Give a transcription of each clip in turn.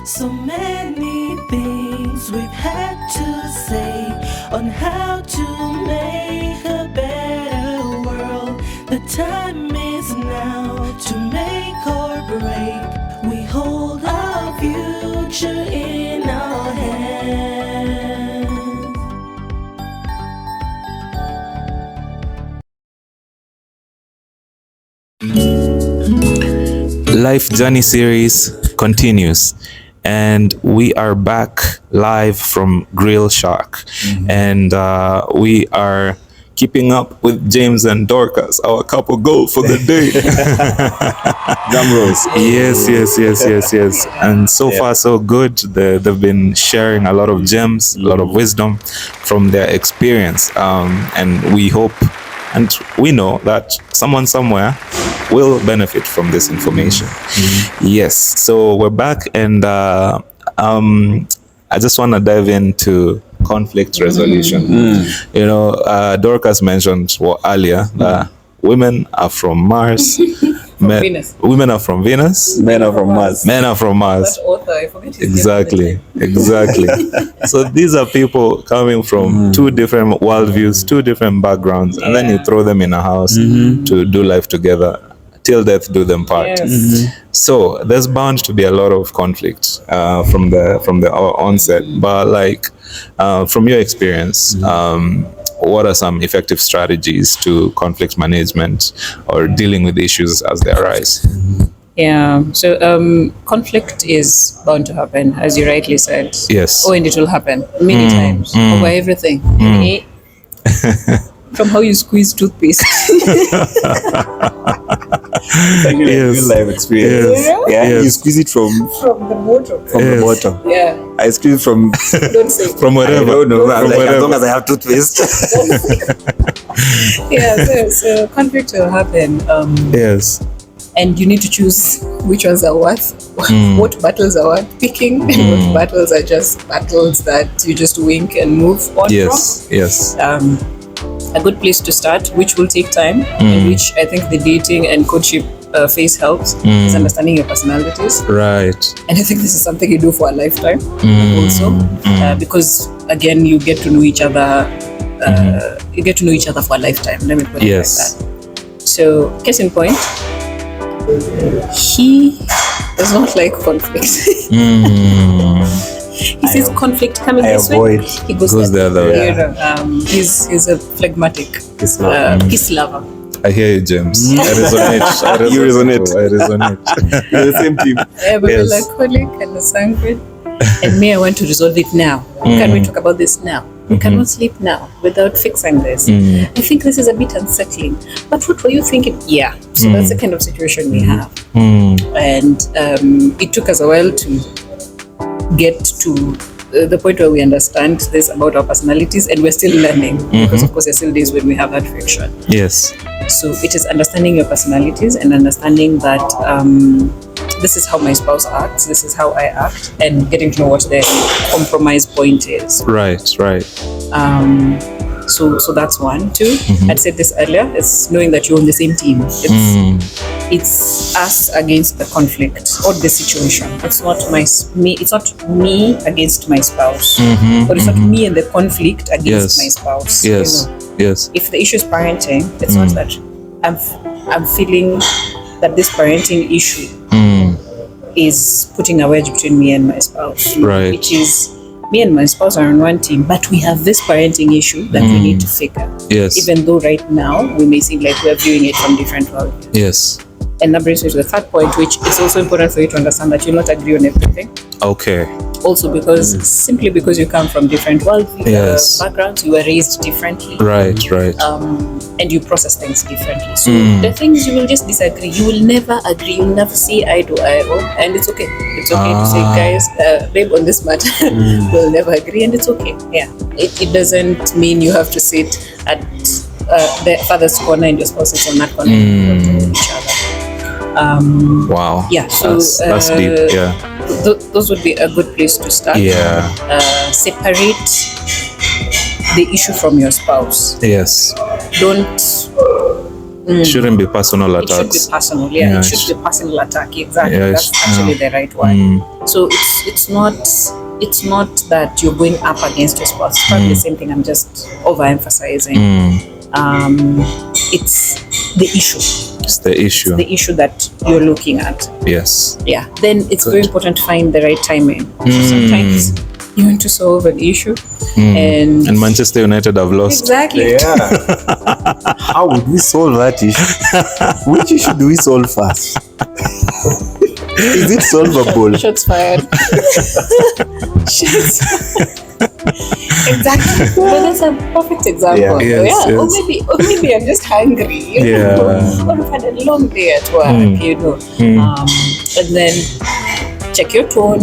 So many things we've had to say on how to make a better world. The time is now to make or break. We hold our future in our hands. Life Journey series continues, and we are back live from Grill Shark, and we are keeping up with James and Dorcas, our couple goal for the day. Drum rolls. Yes. And so far so good. They've been sharing a lot of gems, a lot of wisdom from their experience, and we hope and we know that someone somewhere will benefit from this information. Yes, so we're back, and I just want to dive into conflict resolution. You know, Dorcas mentioned earlier that women are from Mars. Venus. Women are from Venus. Men are from Mars. Men are from Mars. That author, I forget his name. Exactly. So these are people coming from two different worldviews, two different backgrounds, and then you throw them in a house to do life together. Till death do them part. Yes. So there's bound to be a lot of conflict from the onset. But like from your experience, what are some effective strategies to conflict management or dealing with issues as they arise? Yeah. So conflict is bound to happen, as you rightly said. Yes. Oh, and it will happen many times over everything. Eh? From how you squeeze toothpaste. It's like a real life experience. Yeah, Yes. you squeeze it from From the bottom. the bottom. Yeah. I squeeze it from Don't say. From I whatever. don't know. I'm From like, as whatever. long as I have toothpaste. Yeah. So conflict will happen. Yes. And you need to choose which ones are worth, what battles are worth picking, and what battles are just battles that you just wink and move on Yes. from. A good place to start, which will take time, and which I think the dating and courtship phase helps, is understanding your personalities. Right. And I think this is something you do for a lifetime also, because again, you get to know each other. You get to know each other for a lifetime. Let me put it like that. So, case in point, he does not like conflict. He sees conflict coming I this avoid. way, he goes the other way. You know, he's a phlegmatic peace lover. I hear you, James. I resonate. You resonate. I resonate. We're the same team. I am a Yes. melancholic and a sanguine. And me, I want to resolve it now. Can we talk about this now? We cannot sleep now without fixing this. I think this is a bit unsettling. But what were you thinking? Yeah. So that's the kind of situation we have. And it took us a while to get to the point where we understand this about our personalities, and we're still learning because of course there's still days when we have that friction. Yes. So it is understanding your personalities and understanding that this is how my spouse acts, this is how I act, and getting to know what the compromise point is. Right. So that's one. Two, I'd said this earlier, it's knowing that you're on the same team. It's us against the conflict or the situation. It's not me. It's not me against my spouse, or it's not me and the conflict against my spouse. Yes. You know? Yes. If the issue is parenting, it's not that I'm feeling that this parenting issue is putting a wedge between me and my spouse. Right. Which is me and my spouse are on one team, but we have this parenting issue that we need to figure. Yes. Even though right now we may seem like we're viewing it from different worldviews. Yes. And that brings me to the third point, which is also important for you to understand that you'll not agree on everything. Okay. Also because simply because you come from different worldviews, backgrounds, you were raised differently. Right. And you process things differently. So the things you will just disagree. You will never agree. You'll never see eye to eye on, and it's okay. It's okay to say, guys, babe, on this matter, we'll never agree, and it's okay. Yeah. It doesn't mean you have to sit at the father's corner and your spouse is on that corner and talk to each other. Wow. Yeah. So that's deep. Yeah. Those would be a good place to start. Yeah. Separate the issue from your spouse. Yes. Don't Shouldn't be personal It should attacks. be personal, yeah. Yeah, It should be personal attack, exactly. Yeah, That's actually the right word. So it's not that you're going up against your spouse. It's probably the same thing. I'm just overemphasizing. It's the issue. It's the issue. The issue that you're looking at. Yes. Yeah. Then it's very important to find the right timing. So sometimes you want to solve an issue, and Manchester United have lost. exactly. Yeah. How would we solve that issue? Which issue do we solve first? Is it solvable? Shots fired. Exactly. But that's a perfect example. Yeah. Yes, Or yes. maybe I'm just hungry. You know? Or I've had a long day at work. You know, and then check your tone,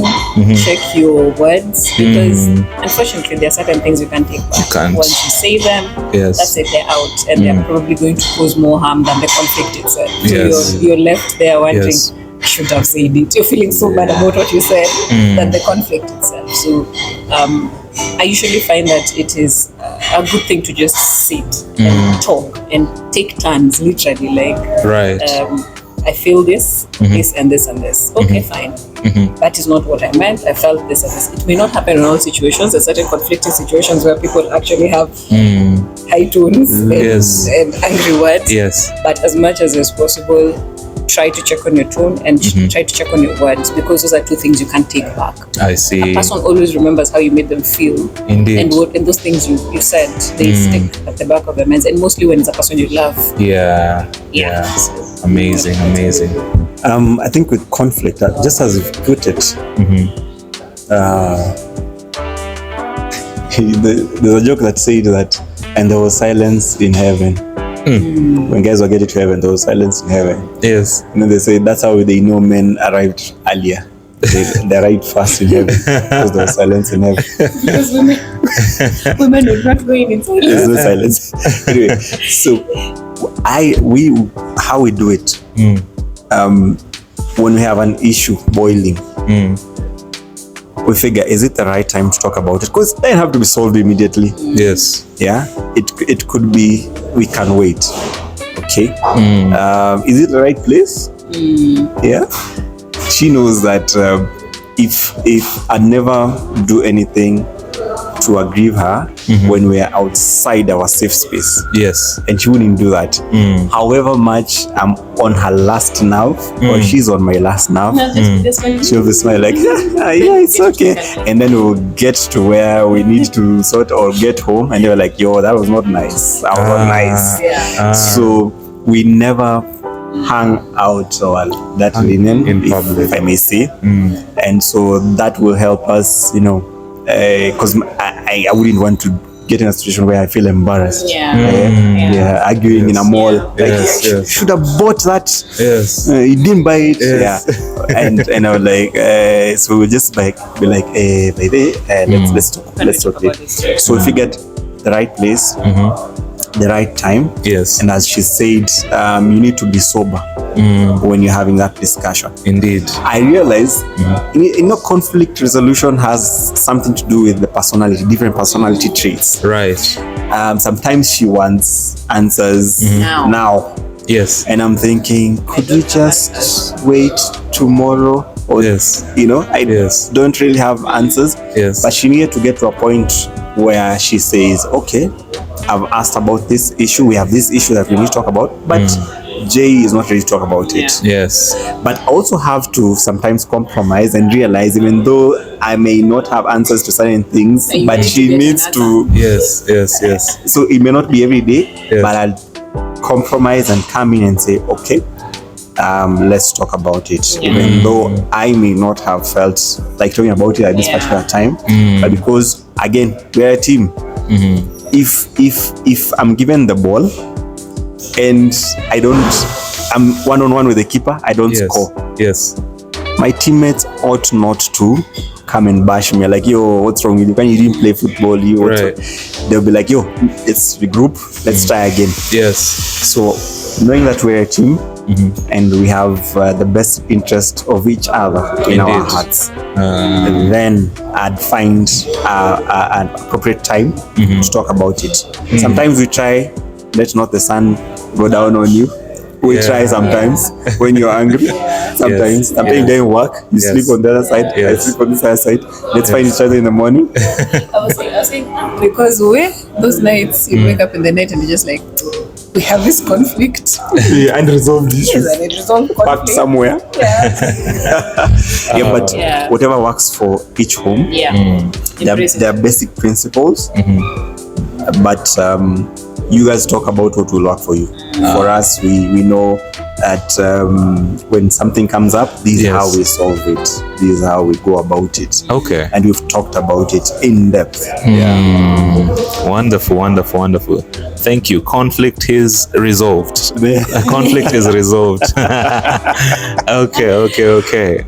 check your words, because unfortunately there are certain things you can't take back. You can't. Once you say them, Yes. that's it, they're out, and they're probably going to cause more harm than the conflict itself. So Yes. you're left there wondering, Yes. I should have said it. You're feeling so bad about what you said than the conflict itself. So I usually find that it is a good thing to just sit and talk and take turns, literally, like Right. I feel this, this and this and this. Okay, fine. That is not what I meant. I felt this and this. It may not happen in all situations. There are certain conflicting situations where people actually have high tones Yes. and angry words. Yes. But as much as is possible, try to check on your tone and try to check on your words, because those are two things you can't take back. I see. A person always remembers how you made them feel. Indeed. And those things you said, they stick at the back of their minds. And mostly when it's a person you love. Yeah. Yeah. Yeah. Amazing. Amazing. I think with conflict, just as you've put it, there's a joke that said that, and there was silence in heaven. When guys were getting to heaven, there was silence in heaven. Yes. And then they say that's how they know men arrived earlier. They arrived first in heaven because there was silence in heaven. Because women are not going in silence. There's no silence. Anyway, so how we do it, when we have an issue boiling, we figure, is it the right time to talk about it? Because it doesn't have to be solved immediately. Yes. Yeah, it could be we can wait. Okay. Is it the right place? Yeah. She knows that if I never do anything to aggrieve her when we are outside our safe space. Yes. And she wouldn't do that. However much I'm on her last nerve or she's on my last nerve, she'll be smiling like, yeah, it's okay. And then we'll get to where we need to sort or get home and they're like, yo, that was not nice. That was not nice. Yeah. So we never hang out or that linen in public, if I may say. And so that will help us, because I wouldn't want to get in a situation where I feel embarrassed. Yeah. Arguing in a mall. Yes, yes. Should have bought that. Yes. You didn't buy it. Yes. Yeah. And I was like, so we'll just be like, baby, let's talk about it. So if you get the right place, the right time. Yes. And as she said, you need to be sober when you're having that discussion. Indeed. I realize conflict resolution has something to do with the personality, different personality traits. Right. Sometimes she wants answers now. Yes. And I'm thinking, could we just wait tomorrow? Or, Yes. I Yes. don't really have answers. Yes. But she needed to get to a point where she says, okay, I've asked about this issue. We have this issue that we need to talk about. But Jay is not ready to talk about it. Yes. But I also have to sometimes compromise and realize, even though I may not have answers to certain things, You but need she to get needs to. Yes. Yes. Yes. So it may not be every day, Yes. but I'll compromise and come in and say, okay, let's talk about it. Even though I may not have felt like talking about it at this particular time, but because again, we're a team. If I'm given the ball and I'm one-on-one with the keeper, I don't score. Yes. My teammates ought not to come and bash me like, yo, what's wrong with you? When you didn't play football, Right. They'll be like, yo, let's regroup, let's try again. Yes. So knowing that we're a team and we have the best interest of each other in our Indeed. hearts, then I'd find an appropriate time to talk about it. Sometimes we try let not the sun go down on you. We try sometimes when you're angry. Sometimes something doesn't work. You sleep on the other side. I sleep on this other side. Let's find each other in the morning. I was saying because those nights you wake up in the night and you're just like, we have this conflict. Unresolved issues. Yes, unresolved conflict. Packed somewhere. Yeah. But whatever works for each home. There are basic principles. But you guys talk about what will work for you. For us, we know that when something comes up, this is how we solve it. This is how we go about it. Okay. And we've talked about it in depth. Wonderful. Thank you. Conflict is resolved. Conflict is resolved. Okay.